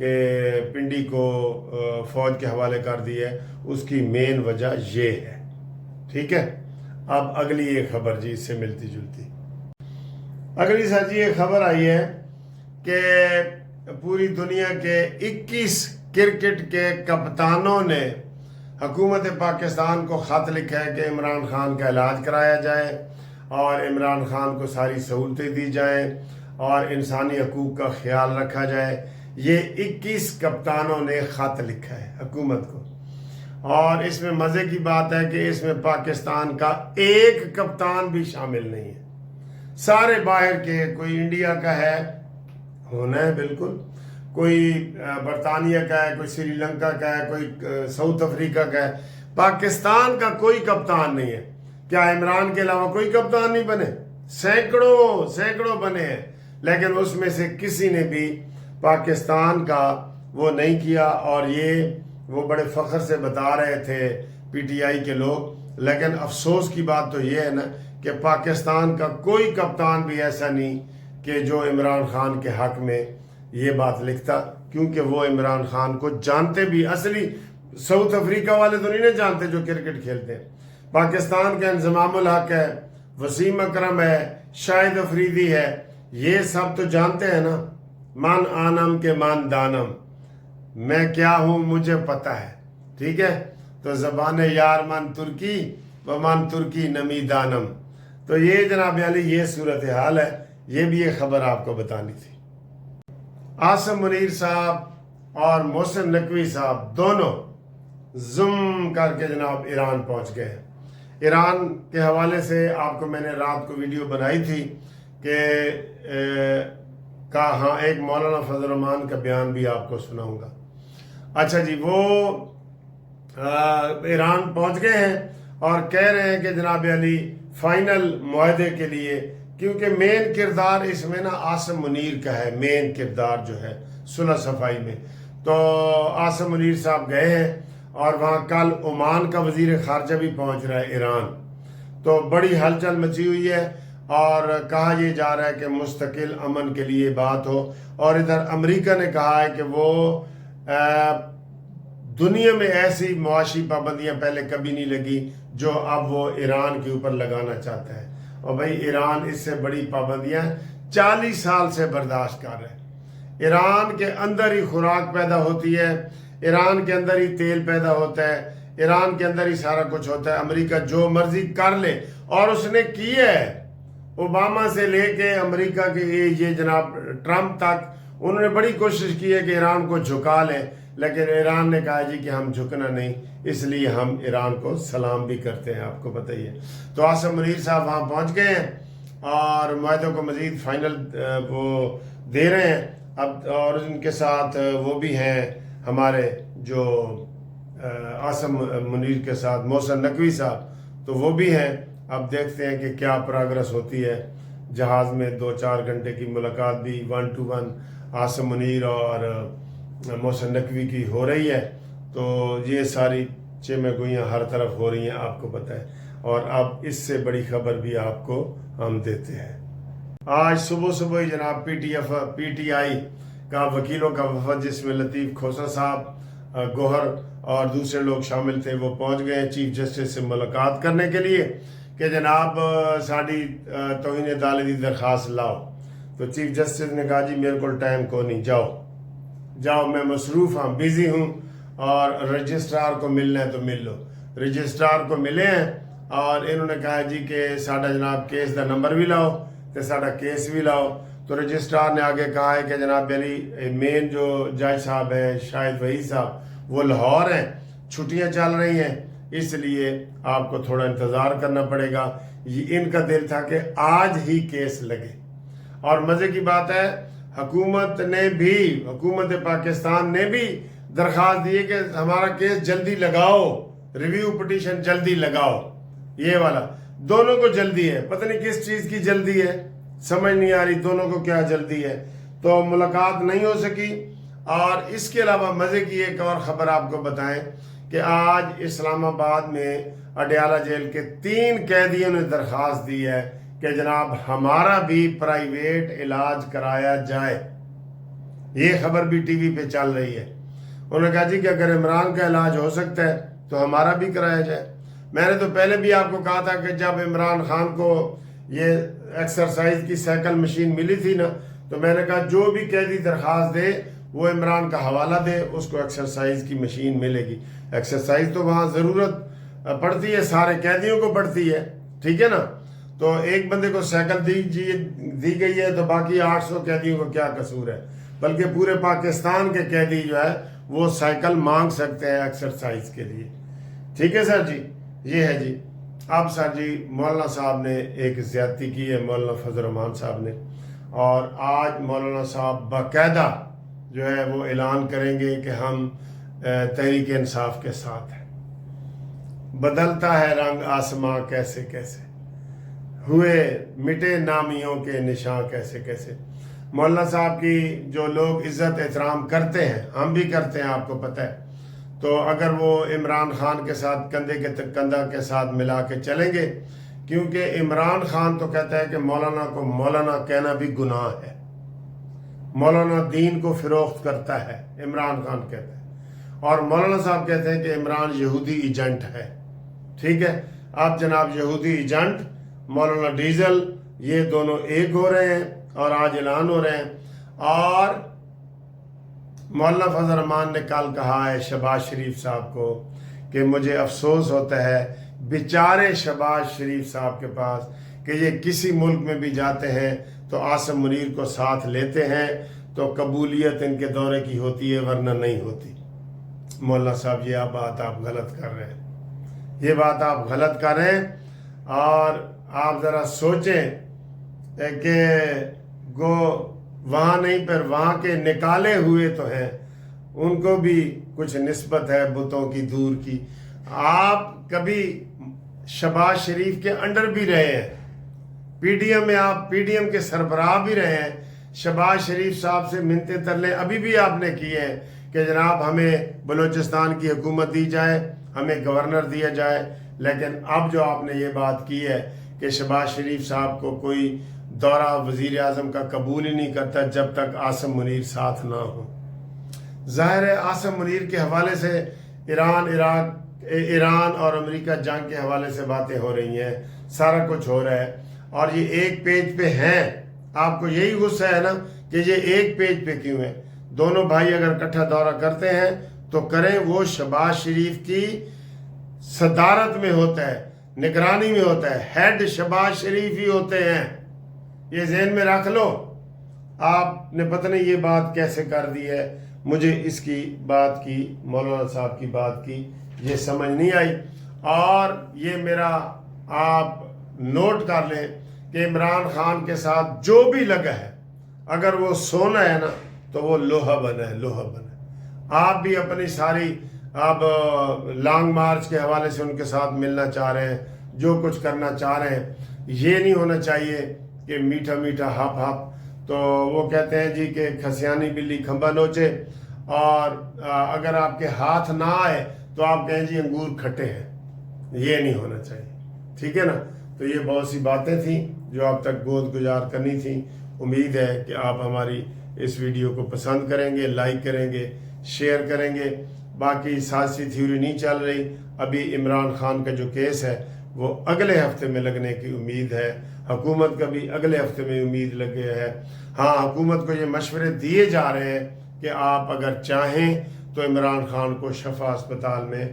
کہ پنڈی کو فوج کے حوالے کر دی ہے، اس کی مین وجہ یہ ہے۔ ٹھیک ہے، اب اگلی ایک خبر جی اس سے ملتی جلتی، اگلی سر جی ایک خبر آئی ہے کہ پوری دنیا کے 21 کرکٹ کے کپتانوں نے حکومت پاکستان کو خط لکھا ہے کہ عمران خان کا علاج کرایا جائے اور عمران خان کو ساری سہولتیں دی جائیں اور انسانی حقوق کا خیال رکھا جائے۔ یہ 21 کپتانوں نے خط لکھا ہے حکومت کو، اور اس میں مزے کی بات ہے کہ اس میں پاکستان کا ایک کپتان بھی شامل نہیں ہے، سارے باہر کے، کوئی انڈیا کا ہے، ہونا ہے بالکل، کوئی برطانیہ کا ہے، کوئی سری لنکا کا ہے، کوئی ساؤتھ افریقہ کا ہے، پاکستان کا کوئی کپتان نہیں ہے۔ کیا عمران کے علاوہ کوئی کپتان نہیں بنے؟ سینکڑوں بنے ہیں، لیکن اس میں سے کسی نے بھی پاکستان کا وہ نہیں کیا، اور یہ وہ بڑے فخر سے بتا رہے تھے پی ٹی آئی کے لوگ، لیکن افسوس کی بات تو یہ ہے نا کہ پاکستان کا کوئی کپتان بھی ایسا نہیں کہ جو عمران خان کے حق میں یہ بات لکھتا، کیونکہ وہ عمران خان کو جانتے بھی، اصلی ساؤتھ افریقہ والے تو نہیں جانتے جو کرکٹ کھیلتے ہیں۔ پاکستان کا انضمام الحق ہے، وسیم اکرم ہے، شاہد افریدی ہے، یہ سب تو جانتے ہیں نا، من آنم کے من دانم، میں کیا ہوں مجھے پتا ہے۔ ٹھیک ہے، تو زبان یار من ترکی و من ترکی نمی دانم۔ تو یہ جناب علی یہ صورتحال ہے، یہ بھی ایک خبر آپ کو بتانی تھی۔ عاصم منیر صاحب اور محسن نقوی صاحب دونوں زم کر کے جناب ایران پہنچ گئے۔ ایران کے حوالے سے آپ کو میں نے رات کو ویڈیو بنائی تھی کہ ہاں ایک مولانا فضل الرحمان کا بیان بھی آپ کو سناؤں گا۔ اچھا جی، وہ ایران پہنچ گئے ہیں اور کہہ رہے ہیں کہ جناب علی فائنل معاہدے کے لیے، کیونکہ مین کردار اس میں نا عاصم منیر کا ہے، مین کردار جو ہے صلح صفائی میں، تو عاصم منیر صاحب گئے ہیں، اور وہاں کل عمان کا وزیر خارجہ بھی پہنچ رہا ہے ایران، تو بڑی ہلچل مچی ہوئی ہے، اور کہا یہ جا رہا ہے کہ مستقل امن کے لیے بات ہو، اور ادھر امریکہ نے کہا ہے کہ وہ دنیا میں ایسی معاشی پابندیاں پہلے کبھی نہیں لگی جو اب وہ ایران کے اوپر لگانا چاہتا ہے، اور بھائی ایران اس سے بڑی پابندیاں 40 سال سے برداشت کر رہے ہیں۔ ایران کے اندر ہی خوراک پیدا ہوتی ہے، ایران کے اندر ہی تیل پیدا ہوتا ہے، ایران کے اندر ہی سارا کچھ ہوتا ہے، امریکہ جو مرضی کر لے، اور اس نے کی ہے، اوباما سے لے کے امریکہ کے یہ جناب ٹرمپ تک انہوں نے بڑی کوشش کی ہے کہ ایران کو جھکا لیں، لیکن ایران نے کہا جی کہ ہم جھکنا نہیں، اس لیے ہم ایران کو سلام بھی کرتے ہیں، آپ کو بتائیے۔ تو عاصم منیر صاحب وہاں پہنچ گئے ہیں اور معاہدوں کو مزید فائنل وہ دے رہے ہیں اب، اور ان کے ساتھ وہ بھی ہیں ہمارے جو عاصم منیر کے ساتھ محسن نقوی صاحب، تو وہ بھی ہیں۔ اب دیکھتے ہیں کہ کیا پروگرس ہوتی ہے، جہاز میں 2-4 گھنٹے کی ملاقات بھی 1 to 1 عاصم منیر اور محسن نقوی کی ہو رہی ہے، تو یہ ساری چیمیں گوئیاں ہر طرف ہو رہی ہیں، آپ کو پتہ ہے، اور اب اس سے بڑی خبر بھی آپ کو ہم دیتے ہیں۔ آج صبح ہی جناب پی ٹی آئی کا وکیلوں کا وفد، جس میں لطیف کھوسہ صاحب، گوہر اور دوسرے لوگ شامل تھے، وہ پہنچ گئے چیف جسٹس سے ملاقات کرنے کے لیے کہ جناب ساری توہین عدالت کی درخواست لاؤ۔ تو چیف جسٹس نے کہا جی میرے کو ٹائم کو نہیں، جاؤ میں مصروف ہوں، بیزی ہوں، اور رجسٹرار کو ملنا ہے تو مل لو۔ رجسٹرار کو ملے ہیں اور انہوں نے کہا جی کہ ساڈا جناب کیس دا نمبر بھی لاؤ تو ساڈا کیس بھی لاؤ۔ تو رجسٹرار نے آگے کہا ہے کہ جناب علی مین جو جج صاحب ہیں شاہد وحید صاحب وہ لاہور ہیں، چھٹیاں چل رہی ہیں، اس لیے آپ کو تھوڑا انتظار کرنا پڑے گا۔ یہ ان کا دل تھا کہ آج ہی کیس لگے، اور مزے کی بات ہے حکومت پاکستان نے بھی درخواست دی ہے کہ ہمارا کیس جلدی لگاؤ، ریویو پٹیشن جلدی لگاؤ، یہ والا دونوں کو جلدی ہے، پتہ نہیں کس چیز کی جلدی ہے، سمجھ نہیں آ رہی دونوں کو کیا جلدی ہے، تو ملاقات نہیں ہو سکی۔ اور اس کے علاوہ مزے کی ایک اور خبر آپ کو بتائیں کہ آج اسلام آباد میں اڈیالہ جیل کے 3 قیدیوں نے درخواست دی ہے کہ جناب ہمارا بھی پرائیویٹ علاج کرایا جائے۔ یہ خبر بھی ٹی وی پہ چل رہی ہے۔ انہوں نے کہا جی کہ اگر عمران کا علاج ہو سکتا ہے تو ہمارا بھی کرایا جائے۔ میں نے تو پہلے بھی آپ کو کہا تھا کہ جب عمران خان کو یہ ایکسرسائز کی سائیکل مشین ملی تھی نا، تو میں نے کہا جو بھی قیدی درخواست دے وہ عمران کا حوالہ دے، اس کو ایکسرسائز کی مشین ملے گی۔ ایکسرسائز تو وہاں ضرورت پڑتی ہے، سارے قیدیوں کو پڑتی ہے، ٹھیک ہے نا۔ تو ایک بندے کو سائیکل دی گئی ہے تو باقی 800 قیدیوں کو کیا قصور ہے؟ بلکہ پورے پاکستان کے قیدی جو ہے وہ سائیکل مانگ سکتے ہیں ایکسرسائز کے لیے، ٹھیک ہے سر جی۔ یہ ہے جی۔ اب سر جی مولانا صاحب نے ایک زیادتی کی ہے، مولانا فضل الرحمان صاحب نے، اور آج مولانا صاحب باقاعدہ جو ہے وہ اعلان کریں گے کہ ہم تحریک انصاف کے ساتھ ہیں۔ بدلتا ہے رنگ آسماں کیسے کیسے، ہوئے مٹے نامیوں کے نشاں کیسے کیسے۔ مولانا صاحب کی جو لوگ عزت احترام کرتے ہیں، ہم بھی کرتے ہیں، آپ کو پتہ ہے، تو اگر وہ عمران خان کے ساتھ کندھے کے کندھا کے ساتھ ملا کے چلیں گے، کیونکہ عمران خان تو کہتا ہے کہ مولانا کو مولانا کہنا بھی گناہ ہے، مولانا دین کو فروخت کرتا ہے، عمران خان کہتا ہے، اور مولانا صاحب کہتے ہیں کہ عمران یہودی ایجنٹ ہے، ٹھیک ہے۔ اب جناب یہودی ایجنٹ مولانا ڈیزل یہ دونوں ایک ہو رہے ہیں اور آج اعلان ہو رہے ہیں۔ اور مولانا فضل الرحمان نے کل کہا ہے شہباز شریف صاحب کو کہ مجھے افسوس ہوتا ہے بیچارے شہباز شریف صاحب کے پاس کہ یہ کسی ملک میں بھی جاتے ہیں تو عاصم منیر کو ساتھ لیتے ہیں تو قبولیت ان کے دورے کی ہوتی ہے، ورنہ نہیں ہوتی۔ مولانا صاحب یہ بات آپ غلط کر رہے ہیں، یہ بات آپ غلط کر رہے ہیں، اور آپ ذرا سوچیں کہ گو وہاں نہیں پر وہاں کے نکالے ہوئے تو ہیں، ان کو بھی کچھ نسبت ہے بتوں کی دور کی۔ آپ کبھی شہباز شریف کے انڈر بھی رہے ہیں، پی ڈی ایم میں آپ پی ڈی ایم کے سربراہ بھی رہے ہیں، شہباز شریف صاحب سے منتیں ترلے ابھی بھی آپ نے کیے ہیں کہ جناب ہمیں بلوچستان کی حکومت دی جائے، ہمیں گورنر دیا جائے، لیکن اب جو آپ نے یہ بات کی ہے کہ شہباز شریف صاحب کو کوئی دورہ وزیر اعظم کا قبول ہی نہیں کرتا جب تک عاصم منیر ساتھ نہ ہو۔ ظاہر ہے عاصم منیر کے حوالے سے ایران اور امریکہ جنگ کے حوالے سے باتیں ہو رہی ہیں، سارا کچھ ہو رہا ہے، اور یہ ایک پیج پہ ہیں۔ آپ کو یہی غصہ ہے نا کہ یہ ایک پیج پہ کیوں ہے؟ دونوں بھائی اگر اکٹھا دورہ کرتے ہیں تو کریں، وہ شہباز شریف کی صدارت میں ہوتا ہے، نگرانی میں ہوتا ہے، ہیڈ شہباز شریف ہی ہوتے ہیں، یہ ذہن میں رکھ لو۔ آپ نے پتہ نہیں یہ بات کیسے کر دی ہے، مجھے اس کی بات کی مولانا صاحب کی بات کی یہ سمجھ نہیں آئی۔ اور یہ میرا آپ نوٹ کر لیں کہ عمران خان کے ساتھ جو بھی لگا ہے، اگر وہ سونا ہے نا تو وہ لوہا بنا ہے، لوہا بنا ہے۔ آپ بھی اپنی ساری آپ لانگ مارچ کے حوالے سے ان کے ساتھ ملنا چاہ رہے ہیں، جو کچھ کرنا چاہ رہے ہیں، یہ نہیں ہونا چاہیے کہ میٹھا میٹھا ہپ ہپ۔ تو وہ کہتے ہیں جی کہ کھسیانی بلی کھمبا نوچے، اور اگر آپ کے ہاتھ نہ آئے تو آپ کہیں جی انگور کھٹے ہیں، یہ نہیں ہونا چاہیے، ٹھیک ہے نا۔ تو یہ بہت سی باتیں تھیں جو آپ تک گود گزار کرنی تھیں۔ امید ہے کہ آپ ہماری اس ویڈیو کو پسند کریں گے، لائک کریں گے، شیئر کریں گے۔ باقی سیاسی تھیوری نہیں چل رہی، ابھی عمران خان کا جو کیس ہے وہ اگلے ہفتے میں لگنے کی امید ہے، حکومت کا بھی اگلے ہفتے میں امید لگے ہے۔ ہاں، حکومت کو یہ مشورے دیے جا رہے ہیں کہ آپ اگر چاہیں تو عمران خان کو شفا اسپتال میں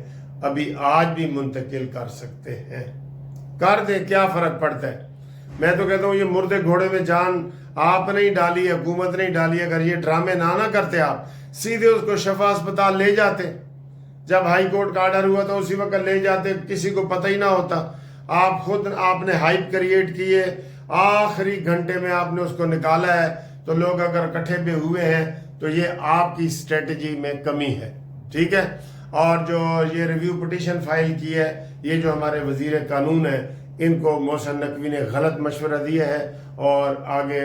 ابھی آج بھی منتقل کر سکتے ہیں، کر دیں، کیا فرق پڑتا ہے۔ میں تو کہتا ہوں یہ مردے گھوڑے میں جان آپ نہیں ڈالی، حکومت نہیں ڈالی، اگر یہ ڈرامے نہ کرتے آپ سیدھے اس کو شفا اسپتال لے جاتے، جب ہائی کورٹ کا آرڈر ہوا تو اسی وقت لے جاتے، کسی کو پتہ ہی نہ ہوتا۔ آپ خود آپ نے ہائپ کریٹ کی ہے، آخری گھنٹے میں آپ نے اس کو نکالا ہے، تو لوگ اگر اکٹھے پہ ہوئے ہیں تو یہ آپ کی اسٹریٹجی میں کمی ہے، ٹھیک ہے۔ اور جو یہ ریویو پٹیشن فائل کی ہے، یہ جو ہمارے وزیر قانون ہیں، ان کو محسن نقوی نے غلط مشورہ دیا ہے، اور آگے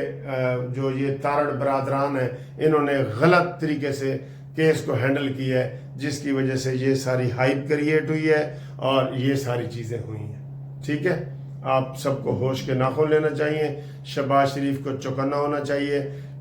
جو یہ تارڑ برادران ہیں انہوں نے غلط طریقے سے کیس کو ہینڈل کیا ہے، جس کی وجہ سے یہ ساری ہائپ کریٹ ہوئی ہے اور یہ ساری چیزیں ہوئی ہیں، ٹھیک ہے۔ آپ سب کو ہوش کے ناخن لینا چاہیے، شہباز شریف کو چوکنا ہونا چاہیے